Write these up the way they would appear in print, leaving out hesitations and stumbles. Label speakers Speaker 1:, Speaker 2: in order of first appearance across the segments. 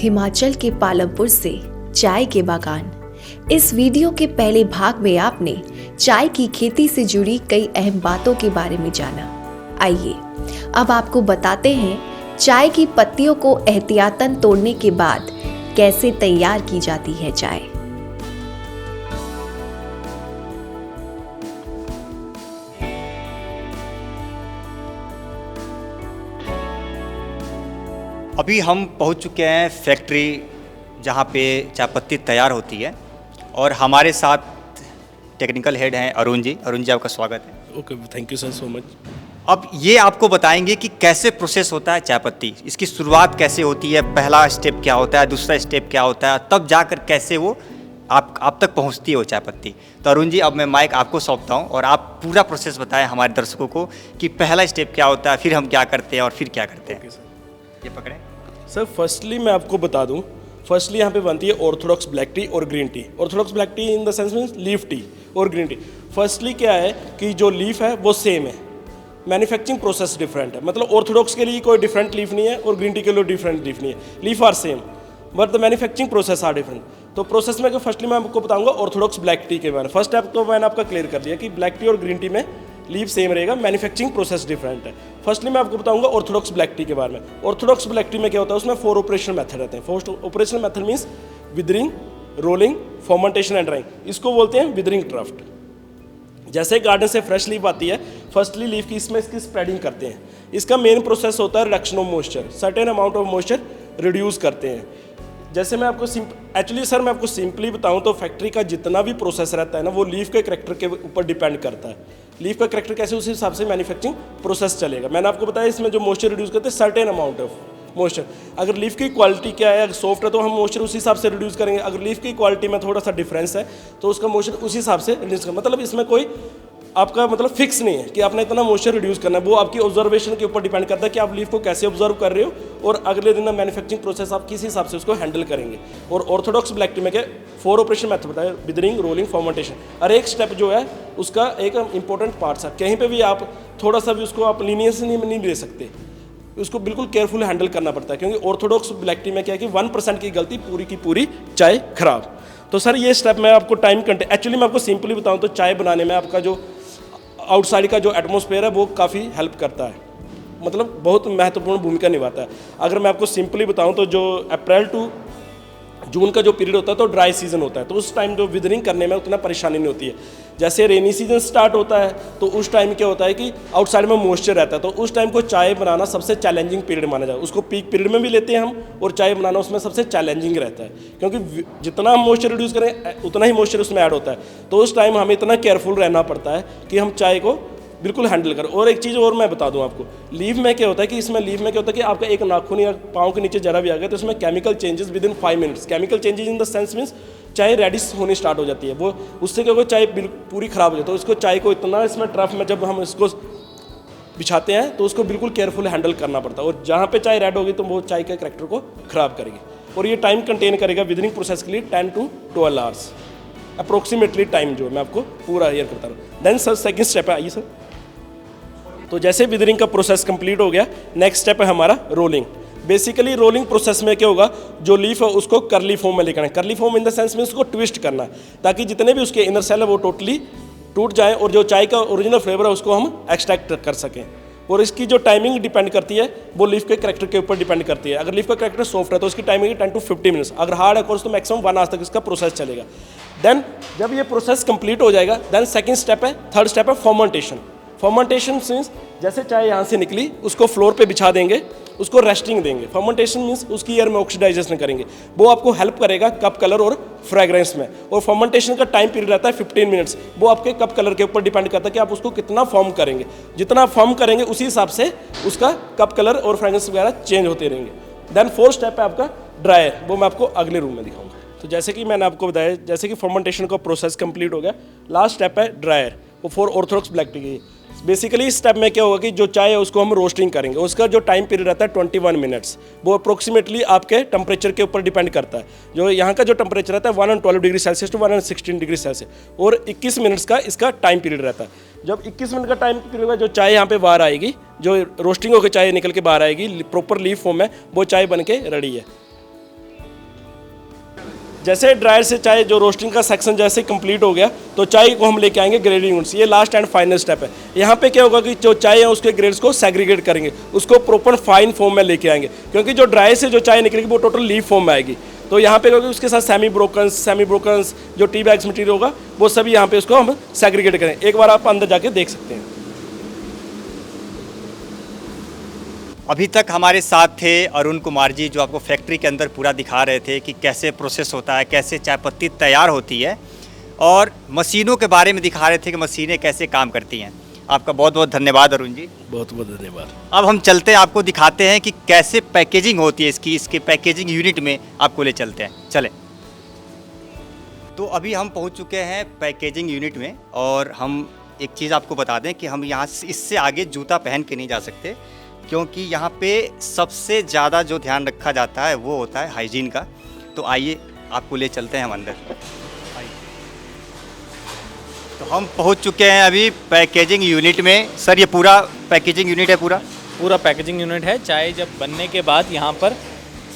Speaker 1: हिमाचल के पालमपुर से चाय के बागान। इस वीडियो के पहले भाग में आपने चाय की खेती से जुड़ी कई अहम बातों के बारे में जाना। आइए अब आपको बताते हैं चाय की पत्तियों को एहतियातन तोड़ने के बाद कैसे तैयार की जाती है चाय।
Speaker 2: अभी हम पहुंच चुके हैं फैक्ट्री जहां पे चाय पत्ती तैयार होती है और हमारे साथ टेक्निकल हेड हैं अरुण जी। अरुण जी, आपका स्वागत है।
Speaker 3: Okay, thank you sir so much.
Speaker 2: अब ये आपको बताएंगे कि कैसे प्रोसेस होता है चाय पत्ती, इसकी शुरुआत कैसे होती है, पहला स्टेप क्या होता है, दूसरा स्टेप क्या होता है, तब जाकर कैसे वो आप तक पहुंचती है वो चाय पत्ती। तो अरुण जी, अब मैं माइक आपको सौंपता हूँ और आप पूरा प्रोसेस बताएं हमारे दर्शकों को कि पहला स्टेप क्या होता है, फिर हम क्या करते हैं और फिर क्या करते हैं। ये पकड़ें
Speaker 3: सर। फर्स्टली मैं आपको बता दूं, फर्स्टली यहाँ पे बनती है ऑर्थोडॉक्स ब्लैक टी और green tea. Orthodox black T in the sense means leaf tea और ग्रीन टी। फर्स्टली क्या है कि जो लीफ है वो सेम है, मैन्युफैक्चरिंग प्रोसेस डिफरेंट है। मतलब ऑर्थोडॉक्स के लिए कोई डिफरेंट लीफ नहीं है और ग्रीन टी के लिए डिफरेंट लीफ नहीं है। Leaf are same but the manufacturing process are different. तो प्रोसेस में फर्स्टली मैं आपको बताऊंगा ऑर्थोडॉक्स ब्लैक टी के बारे में। फर्स्ट स्टेप तो मैंने आपका क्लियर कर दिया कि ब्लैक टी और ग्रीन टी में लीफ सेम रहेगा, मैन्युफैक्चरिंग प्रोसेस डिफरेंट है। फर्स्टली मैं आपको बताऊंगा ऑर्थोडॉक्स ब्लैक टी के बारे में। ऑर्थोडॉक्स ब्लैक टी में क्या होता है, उसमें 4 ऑपरेशन मेथड रहते हैं। First operation method means withering, rolling, fermentation and drawing. इसको बोलते हैं विदरिंग ड्राफ्ट। जैसे गार्डन से फ्रेश लीफ आती है, फर्स्टली लीफ की इसमें इसकी स्प्रेडिंग करते हैं। इसका मेन प्रोसेस होता है reduction of moisture, certain amount of moisture reduce करते हैं। जैसे मैं आपको एक्चुअली सर मैं आपको सिंपली बताऊं तो फैक्ट्री का जितना भी प्रोसेस रहता है ना, वो लीफ के करैक्टर के ऊपर डिपेंड करता है। लीफ का करैक्टर कैसे, उस हिसाब से मैन्युफैक्चरिंग प्रोसेस चलेगा। मैंने आपको बताया इसमें जो मॉइस्चर रिड्यूस करते हैं सर्टेन अमाउंट ऑफ मॉइस्चर। अगर लीफ की क्वालिटी क्या है, अगर सॉफ्ट है तो हम मॉइस्चर उसी हिसाब से रिड्यूस करेंगे। अगर लीफ की क्वालिटी में थोड़ा सा डिफरेंस है तो उसका मॉइस्चर उसी हिसाब से रिड्यूस करेंगे। मतलब इसमें कोई आपका मतलब फिक्स नहीं है कि आपने इतना मॉइस्चर रिड्यूस करना है। वो आपकी ऑब्जर्वेशन के ऊपर डिपेंड करता है कि आप लीफ को कैसे ऑब्जर्व कर रहे हो और अगले दिन मैन्युफैक्चरिंग प्रोसेस आप किस हिसाब से उसको हैंडल करेंगे। और ऑर्थोडॉक्स ब्लैक टी में के 4 ऑपरेशन मेथड बताया, विदरिंग, रोलिंग, फर्मेंटेशन। और एक स्टेप जो है उसका एक इंपॉर्टेंट पार्ट है। कहीं पे भी आप थोड़ा सा भी उसको आप लीनियंस नहीं ले सकते, उसको बिल्कुल केयरफुल हैंडल करना पड़ता है। क्योंकि ऑर्थोडॉक्स ब्लैक टी में क्या है कि 1% की गलती पूरी की पूरी चाय खराब। तो सर ये स्टेप मैं आपको टाइम कंटेंट एक्चुअली मैं आपको सिंपली बताऊँ तो चाय बनाने में आपका जो आउटसाइड का जो एटमॉस्फेयर है वो काफ़ी हेल्प करता है, मतलब बहुत महत्वपूर्ण भूमिका निभाता है। अगर मैं आपको सिंपली बताऊं तो जो अप्रैल टू जून का जो पीरियड होता है तो ड्राई सीजन होता है, तो उस टाइम जो विदरिंग करने में उतना परेशानी नहीं होती है। जैसे रेनी सीजन स्टार्ट होता है तो उस टाइम क्या होता है कि आउटसाइड में मॉइस्चर रहता है, तो उस टाइम को चाय बनाना सबसे चैलेंजिंग पीरियड माना जाए। उसको पीक पीरियड में भी लेते हैं हम, और चाय बनाना उसमें सबसे चैलेंजिंग रहता है। क्योंकि जितना हम मॉइस्चर रिड्यूस करें उतना ही मॉइस्चर उसमें ऐड होता है। तो उस टाइम हमें इतना केयरफुल रहना पड़ता है कि हम चाय को बिल्कुल हैंडल करें। और एक चीज़ और मैं बता दूं आपको, लीफ में क्या होता है कि इसमें लीफ में क्या होता है कि आपका एक नाखून या पाँव के नीचे जरा भी आ गया तो इसमें chemical changes with in 5 minutes. Chemical changes in the sense means चाय रेडिश होनी स्टार्ट हो जाती है। वो उससे क्या होगा, चाय पूरी खराब हो जाती है। तो इसको चाय को इतना इसमें ट्रफ में जब हम इसको बिछाते हैं तो उसको बिल्कुल केयरफुल हैंडल करना पड़ता है। और जहाँ पे चाय रेड होगी तो वो चाय के करैक्टर को खराब करेगी। और ये टाइम कंटेन करेगा विदरिंग प्रोसेस के लिए 10 to 12 आवर्स अप्रोक्सीमेटली टाइम जो मैं आपको पूरा ईयर करता हूँ। देन सर सेकेंड स्टेप है, आइए सर। तो जैसे विदरिंग का प्रोसेस कंप्लीट हो गया, नेक्स्ट स्टेप है हमारा रोलिंग। बेसिकली रोलिंग प्रोसेस में क्या होगा, जो लीफ है उसको करली फॉर्म में लेकर आना। करली फॉर्म इन द सेंस में उसको ट्विस्ट करना है ताकि जितने भी उसके इनर सेल है वो टोटली टूट जाए और जो चाय का ओरिजिनल फ्लेवर है उसको हम एक्सट्रैक्ट कर सकें। और इसकी जो टाइमिंग डिपेंड करती है वो लीफ के करैक्टर के ऊपर डिपेंड करती है। अगर लीफ का करैक्टर सॉफ्ट है तो उसकी टाइमिंग 10 to 15 मिनट्स। अगर हार्ड है कोर्स तो मैक्सिमम 1 आवर तक इसका प्रोसेस चलेगा। देन जब ये प्रोसेस कंप्लीट हो जाएगा, देन सेकंड स्टेप है, थर्ड स्टेप है फर्मेंटेशन। फर्मेंटेशन मीन्स जैसे चाय यहाँ से निकली उसको फ्लोर पे बिछा देंगे, उसको रेस्टिंग देंगे। फर्मेंटेशन मीन्स उसकी एयर में ऑक्सीडाइजेशन करेंगे, वो आपको हेल्प करेगा कप कलर और फ्रेग्रेंस में। और फर्मेंटेशन का टाइम पीरियड रहता है 15 मिनट्स। वो आपके कप कलर के ऊपर डिपेंड करता है कि आप उसको कितना फॉर्म करेंगे। जितना फॉर्म करेंगे उसी हिसाब से उसका कप कलर और फ्रेग्रेंस वगैरह चेंज होते रहेंगे। देन फोर्थ स्टेप है आपका ड्रायर, वो मैं आपको अगले रूम में दिखाऊंगा। तो जैसे कि मैंने आपको बताया, जैसे कि फर्मेंटेशन का प्रोसेस कंप्लीट हो गया, लास्ट स्टेप है ड्रायर, वो फॉर ऑर्थोडॉक्स ब्लैक टी की। बेसिकली इस स्टेप में क्या होगा कि जो चाय है उसको हम रोस्टिंग करेंगे। उसका जो टाइम पीरियड रहता है 21 मिनट्स, वो अप्रोक्सीमेटली आपके टेम्परेचर के ऊपर डिपेंड करता है। जो यहाँ का जो टेम्परेचर रहता है 112 degree Celsius to 116 degree Celsius, और 21 मिनट्स का इसका टाइम पीरियड रहता है। जब 21 मिनट का टाइम पीरियड में जो चाय यहाँ पे बाहर आएगी, जो रोस्टिंग होकर चाय निकल के बाहर आएगी प्रॉपर लीफ फॉर्म में, वो चाय बन के रेडी है। जैसे ड्रायर से चाय जो रोस्टिंग का सेक्शन जैसे कंप्लीट हो गया तो चाय को हम लेके आएंगे ग्रेडिंग यूनिट्स। ये लास्ट एंड फाइनल स्टेप है। यहाँ पे क्या होगा कि जो चाय है उसके ग्रेड्स को सेग्रीगेट करेंगे, उसको प्रॉपर फाइन फॉर्म में लेके आएंगे, क्योंकि जो ड्राई से जो चाय निकलेगी वो टोटल लीफ फॉर्म में आएगी। तो यहाँ पे क्योंकि उसके साथ सेमी ब्रोकन्स जो टी बैग्स मटीरियल होगा वो सभी यहाँ पे उसको हम सेग्रीगेट करें। एक बार आप अंदर जाके देख सकते हैं।
Speaker 2: अभी तक हमारे साथ थे अरुण कुमार जी, जो आपको फैक्ट्री के अंदर पूरा दिखा रहे थे कि कैसे प्रोसेस होता है, कैसे चाय पत्ती तैयार होती है, और मशीनों के बारे में दिखा रहे थे कि मशीनें कैसे काम करती हैं। आपका बहुत बहुत धन्यवाद अरुण जी।
Speaker 3: बहुत बहुत धन्यवाद।
Speaker 2: अब हम चलते हैं, आपको दिखाते हैं कि कैसे पैकेजिंग होती है इसके पैकेजिंग यूनिट में आपको ले चलते हैं। चलें। तो अभी हम पहुंच चुके हैं पैकेजिंग यूनिट में, और हम एक चीज़ आपको बता दें कि हम यहाँ से इससे आगे जूता पहन के नहीं जा सकते, क्योंकि यहाँ पे सबसे ज़्यादा जो ध्यान रखा जाता है वो होता है हाइजीन का। तो आइए आपको ले चलते हैं हम अंदर। तो हम पहुँच चुके हैं अभी पैकेजिंग यूनिट में। सर, ये पूरा पैकेजिंग यूनिट है? पूरा
Speaker 4: पैकेजिंग यूनिट है। चाय जब बनने के बाद यहाँ पर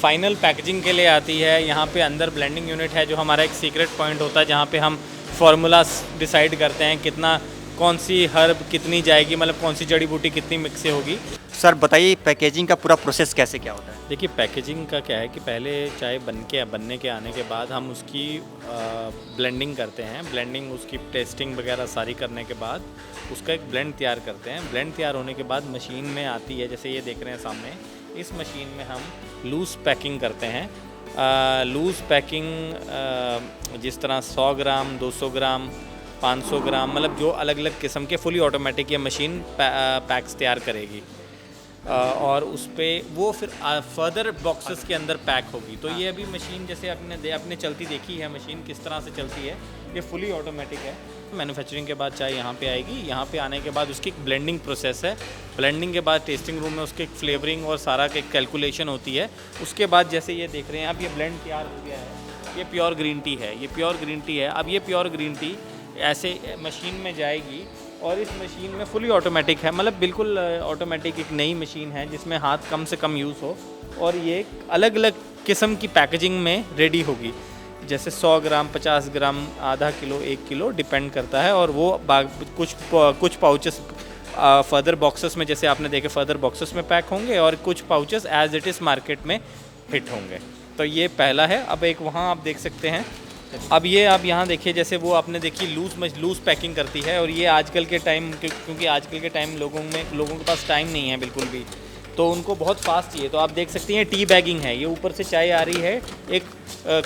Speaker 4: फाइनल पैकेजिंग के लिए आती है। यहाँ पे अंदर ब्लेंडिंग यूनिट है, जो हमारा एक सीक्रेट पॉइंट होता है, जहाँ पे हम फार्मूला डिसाइड करते हैं कितना, कौन सी हर्ब कितनी जाएगी, मतलब कौन सी जड़ी बूटी कितनी मिक्स से होगी।
Speaker 2: सर बताइए, पैकेजिंग का पूरा प्रोसेस कैसे क्या होता है?
Speaker 4: देखिए, पैकेजिंग का क्या है कि पहले चाय बनने के आने के बाद हम उसकी ब्लेंडिंग करते हैं। ब्लेंडिंग, उसकी टेस्टिंग वगैरह सारी करने के बाद उसका एक ब्लेंड तैयार करते हैं। ब्लेंड तैयार होने के बाद मशीन में आती है, जैसे ये देख रहे हैं सामने, इस मशीन में हम लूज़ पैकिंग करते हैं। लूज़ पैकिंग जिस तरह 100 ग्राम, 200 ग्राम, 500 ग्राम, मतलब जो अलग अलग किस्म के फुली ऑटोमेटिक ये मशीन पैक्स तैयार करेगी, और उस पर वो फिर फर्दर बॉक्सेस के अंदर पैक होगी। तो ये अभी मशीन जैसे आपने चलती देखी है, मशीन किस तरह से चलती है, ये फुली ऑटोमेटिक है। मैन्युफैक्चरिंग के बाद चाय यहाँ पे आएगी। यहाँ पे आने के बाद उसकी एक ब्लेंडिंग प्रोसेस है। ब्लेंडिंग के बाद टेस्टिंग रूम में उसकी एक फ्लेवरिंग और सारा एक कैलकुलेशन होती है। उसके बाद जैसे ये देख रहे हैं, अब ये ब्लेंड तैयार हो गया है। ये प्योर ग्रीन टी है, ये प्योर ग्रीन टी है। अब ये प्योर ग्रीन टी ऐसे मशीन में जाएगी, और इस मशीन में फुली ऑटोमेटिक है, मतलब बिल्कुल ऑटोमेटिक एक नई मशीन है जिसमें हाथ कम से कम यूज़ हो, और ये अलग अलग किस्म की पैकेजिंग में रेडी होगी। जैसे 100 ग्राम, 50 ग्राम, आधा किलो, 1 किलो, डिपेंड करता है। और वो कुछ पाउचेस फर्दर बॉक्सेस में, जैसे आपने देखे, फर्दर बॉक्सेस में पैक होंगे, और कुछ pouches as it is market में हिट होंगे। तो ये पहला है। अब एक वहाँ आप देख सकते हैं, अब ये आप यहाँ देखिए, जैसे वो आपने देखी लूज़ पैकिंग करती है। और ये आजकल के टाइम, क्योंकि आजकल के टाइम लोगों के पास टाइम नहीं है बिल्कुल भी, तो उनको बहुत फास्ट चाहिए। तो आप देख सकती हैं टी बैगिंग है, ये ऊपर से चाय आ रही है, एक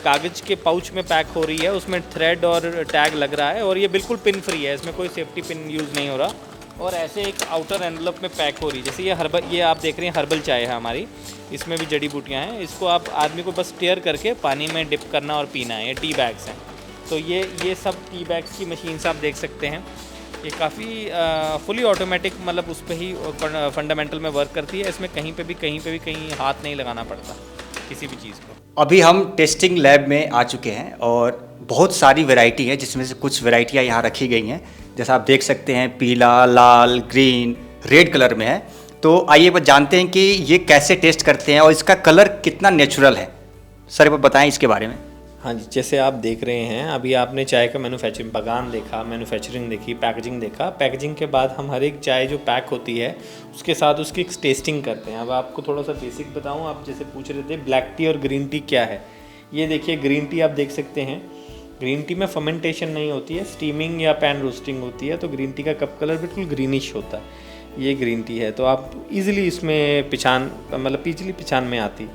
Speaker 4: कागज़ के पाउच में पैक हो रही है, उसमें थ्रेड और टैग लग रहा है, और ये बिल्कुल पिन फ्री है, इसमें कोई सेफ्टी पिन यूज़ नहीं हो रहा, और ऐसे एक आउटर एनवलप में पैक हो रही है। जैसे ये आप देख रहे हैं हर्बल चाय है हमारी, इसमें भी जड़ी बूटियाँ हैं। इसको आप आदमी को बस स्टेयर करके पानी में डिप करना और पीना है। ये टी बैग्स हैं। तो ये सब टी बैग्स की मशीन से आप देख सकते हैं। ये काफ़ी फुली ऑटोमेटिक, मतलब उस पर ही फंडामेंटल में वर्क करती है। इसमें कहीं पे भी हाथ नहीं लगाना पड़ता किसी भी चीज़ को।
Speaker 2: अभी हम टेस्टिंग लैब में आ चुके हैं, और बहुत सारी वैरायटी है, जिसमें से कुछ वैरायटियाँ यहाँ रखी गई हैं। जैसा आप देख सकते हैं, पीला, लाल, ग्रीन, रेड कलर में है। तो आइए बस जानते हैं कि ये कैसे टेस्ट करते हैं, और इसका कलर कितना नेचुरल है। सर, वो बताएं इसके बारे में।
Speaker 4: हाँ जी, जैसे आप देख रहे हैं, अभी आपने चाय का मैन्युफैक्चरिंग बगान देखा, मैन्युफैक्चरिंग देखी, पैकेजिंग देखा। पैकेजिंग के बाद हम हर एक चाय जो पैक होती है उसके साथ उसकी एक टेस्टिंग करते हैं। अब आपको थोड़ा सा बेसिक बताऊँ, आप जैसे पूछ रहे थे ब्लैक टी और ग्रीन टी क्या है। ये देखिए, ग्रीन टी आप देख सकते हैं। ग्रीन टी में फर्मेंटेशन नहीं होती है, स्टीमिंग या पैन रोस्टिंग होती है, तो ग्रीन टी का कप कलर बिल्कुल ग्रीनिश होता है। ये ग्रीन टी है, तो आप इजीली इसमें पहचान में आती।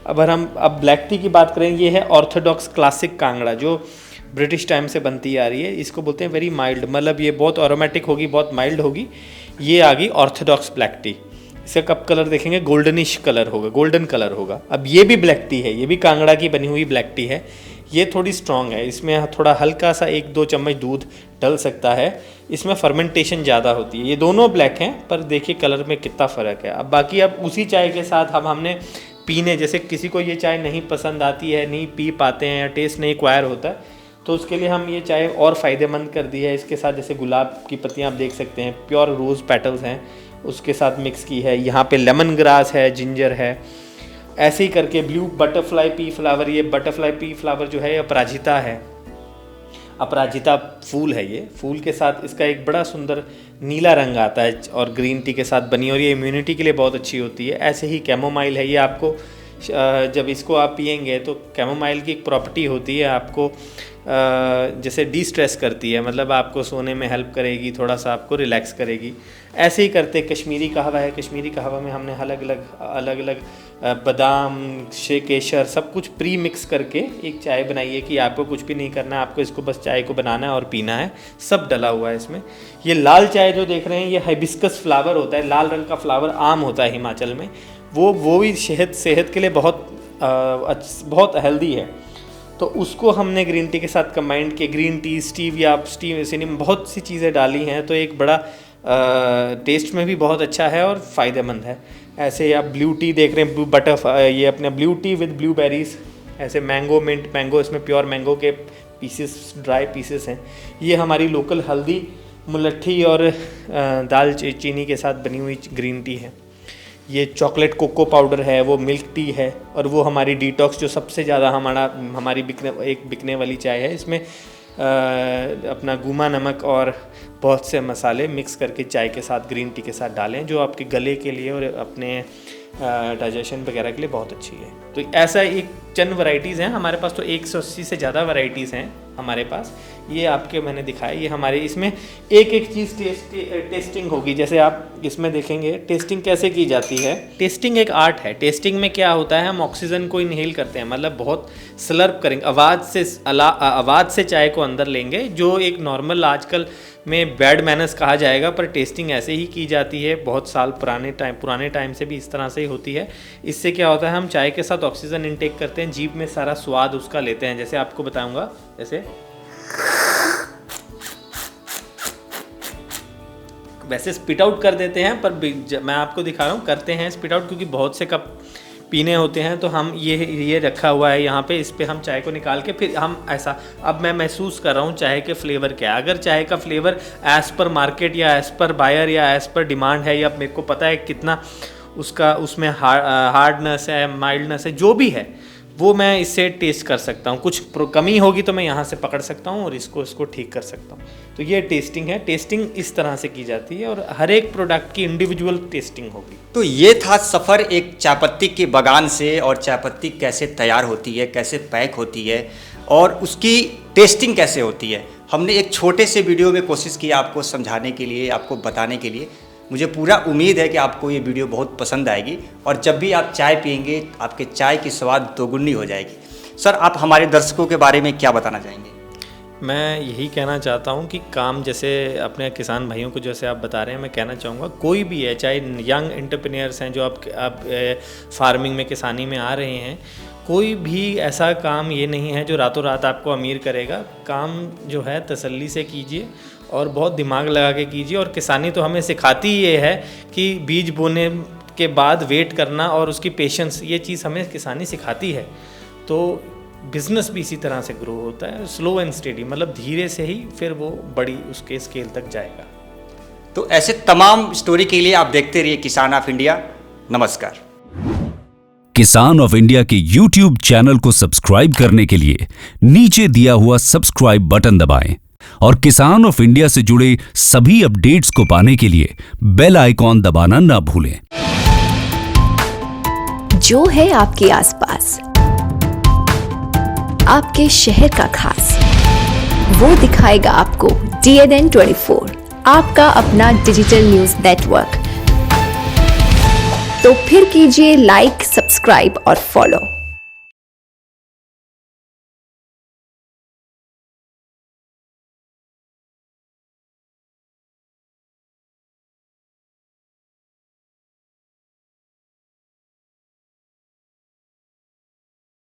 Speaker 4: अब ब्लैक टी की बात करें, ये है ऑर्थोडॉक्स क्लासिक कांगड़ा, जो ब्रिटिश टाइम से बनती आ रही है। इसको बोलते हैं वेरी माइल्ड, मतलब ये बहुत अरोमेटिक होगी, बहुत माइल्ड होगी। ये आ गई ऑर्थोडॉक्स ब्लैक टी। इसका कप कलर देखेंगे गोल्डनिश कलर होगा, गोल्डन कलर होगा। अब ये भी ब्लैक टी है, ये भी कांगड़ा की बनी हुई ब्लैक टी है। ये थोड़ी स्ट्रॉन्ग है, इसमें थोड़ा हल्का सा 1-2 चम्मच दूध डल सकता है। इसमें फर्मेंटेशन ज़्यादा होती है। ये दोनों ब्लैक हैं, पर देखिए कलर में कितना फ़र्क है। अब बाकी अब उसी चाय के साथ हमने पीने, जैसे किसी को ये चाय नहीं पसंद आती है, नहीं पी पाते हैं, या टेस्ट नहीं एक्वायर होता, तो उसके लिए हम ये चाय और फ़ायदेमंद कर दी है। इसके साथ जैसे गुलाब की पत्तियाँ आप देख सकते हैं, प्योर रोज़ पेटल्स हैं, उसके साथ मिक्स की है। यहाँ पे लेमन ग्रास है, जिंजर है, ऐसे ही करके ब्लू बटरफ्लाई पी फ्लावर, ये बटरफ्लाई पी फ्लावर जो है ये अपराजिता है, अपराजिता फूल है। ये फूल के साथ इसका एक बड़ा सुंदर नीला रंग आता है और ग्रीन टी के साथ बनी, और ये इम्यूनिटी के लिए बहुत अच्छी होती है। ऐसे ही कैमोमाइल है, ये आपको जब इसको आप पियेंगे तो कैमोमाइल की एक प्रॉपर्टी होती है, आपको जैसे डी स्ट्रेस करती है, मतलब आपको सोने में हेल्प करेगी, थोड़ा सा आपको रिलैक्स करेगी। ऐसे ही करते कश्मीरी कहवा है, कश्मीरी कहवा में हमने अलग अलग बादाम केसर सब कुछ प्री मिक्स करके एक चाय बनाई है कि आपको कुछ भी नहीं करना है, आपको इसको बस चाय को बनाना है और पीना है, सब डला हुआ है इसमें। ये लाल चाय जो देख रहे हैं ये हाइबिस्कस फ्लावर होता है, लाल रंग का फ्लावर आम होता है हिमाचल में, वो भी सेहत के लिए बहुत हेल्दी है। तो उसको हमने ग्रीन टी के साथ कंबाइंड किया, ग्रीन टी स्टीविया सिनेम बहुत सी चीज़ें डाली हैं, तो एक बड़ा टेस्ट में भी बहुत अच्छा है और फ़ायदेमंद है। ऐसे आप ब्लू टी देख रहे हैं, ये अपने ब्लू टी विद ब्लूबेरीज, ऐसे मैंगो मिंट मैंगो, इसमें प्योर मैंगो के पीसेस ड्राई पीसेस हैं। ये हमारी लोकल हल्दी मुलट्ठी और दाल चीनी के साथ बनी हुई ग्रीन टी है। ये चॉकलेट कोको पाउडर है, वो मिल्क टी है, और वो हमारी डिटॉक्स जो सबसे ज़्यादा हमारी बिकने वाली चाय है। इसमें अपना गुमा नमक और बहुत से मसाले मिक्स करके चाय के साथ ग्रीन टी के साथ डालें, जो आपके गले के लिए और अपने डाइजेशन वगैरह के लिए बहुत अच्छी है। तो ऐसा एक चंद वैरायटीज़ हैं हमारे पास, तो 180 से ज़्यादा वैरायटीज़ हैं हमारे पास। ये आपके मैंने दिखाया, ये हमारे इसमें एक चीज़ टेस्टिंग होगी। जैसे आप इसमें देखेंगे टेस्टिंग कैसे की जाती है। टेस्टिंग एक आर्ट है। टेस्टिंग में क्या होता है, हम ऑक्सीजन को इनहेल करते हैं, मतलब बहुत स्लर्प करेंगे, आवाज़ से चाय को अंदर लेंगे, जो एक नॉर्मल आजकल में बैड मैनर्स कहा जाएगा, पर टेस्टिंग ऐसे ही की जाती है। बहुत साल पुराने टाइम से भी इस तरह से ही होती है। इससे क्या होता है, हम चाय के साथ ऑक्सीजन इनटेक करते हैं, जीभ में सारा स्वाद उसका लेते हैं। जैसे आपको बताऊंगा, जैसे वैसे स्पिट आउट कर देते हैं, पर मैं आपको दिखा रहा हूँ करते हैं स्पिट आउट, क्योंकि बहुत से कप पीने होते हैं। तो हम ये रखा हुआ है यहाँ पे, इस पे हम चाय को निकाल के फिर हम ऐसा, अब मैं महसूस कर रहा हूँ चाय के फ्लेवर क्या है। अगर चाय का फ्लेवर एज़ पर मार्केट या एज़ पर बायर या एज़ पर डिमांड है, या मेरे को पता है कितना उसमें हार्डनेस है, माइल्डनेस है, जो भी है वो मैं इससे टेस्ट कर सकता हूँ। कुछ कमी होगी तो मैं यहाँ से पकड़ सकता हूँ और इसको ठीक कर सकता हूँ। तो ये टेस्टिंग है। टेस्टिंग इस तरह से की जाती है और हर एक प्रोडक्ट की इंडिविजुअल टेस्टिंग होगी।
Speaker 2: तो ये था सफ़र एक चायपत्ती के बागान से, और चायपत्ती कैसे तैयार होती है, कैसे पैक होती है, और उसकी टेस्टिंग कैसे होती है। हमने एक छोटे से वीडियो में कोशिश की आपको समझाने के लिए, आपको बताने के लिए। मुझे पूरा उम्मीद है कि आपको ये वीडियो बहुत पसंद आएगी, और जब भी आप चाय पियेंगे आपके चाय की स्वाद दोगुनी हो जाएगी। सर, आप हमारे दर्शकों के बारे में क्या बताना चाहेंगे?
Speaker 4: मैं यही कहना चाहता हूँ कि काम, जैसे अपने किसान भाइयों को जैसे आप बता रहे हैं, मैं कहना चाहूँगा कोई भी है, चाहे यंग एंटरप्रेन्योर्स हैं जो आप फार्मिंग में, किसानी में आ रहे हैं, कोई भी ऐसा काम ये नहीं है जो रातों रात आपको अमीर करेगा। काम जो है तसल्ली से कीजिए और बहुत दिमाग लगा के कीजिए। और किसानी तो हमें सिखाती ये है कि बीज बोने के बाद वेट करना और उसकी पेशेंस, ये चीज़ हमें किसानी सिखाती है। तो बिज़नेस भी इसी तरह से ग्रो होता है, स्लो एंड स्टेडी, मतलब धीरे से ही फिर वो बड़ी उसके स्केल तक जाएगा।
Speaker 2: तो ऐसे तमाम स्टोरी के लिए आप देखते रहिए किसान ऑफ इंडिया। नमस्कार।
Speaker 5: किसान ऑफ इंडिया के YouTube चैनल को सब्सक्राइब करने के लिए नीचे दिया हुआ सब्सक्राइब बटन दबाएं और किसान ऑफ इंडिया से जुड़े सभी अपडेट्स को पाने के लिए बेल आइकॉन दबाना ना भूलें।
Speaker 1: जो है आपके आसपास, आपके शहर का खास, वो दिखाएगा आपको DNN 24, आपका अपना डिजिटल न्यूज नेटवर्क। तो फिर कीजिए लाइक, सब्सक्राइब और फॉलो।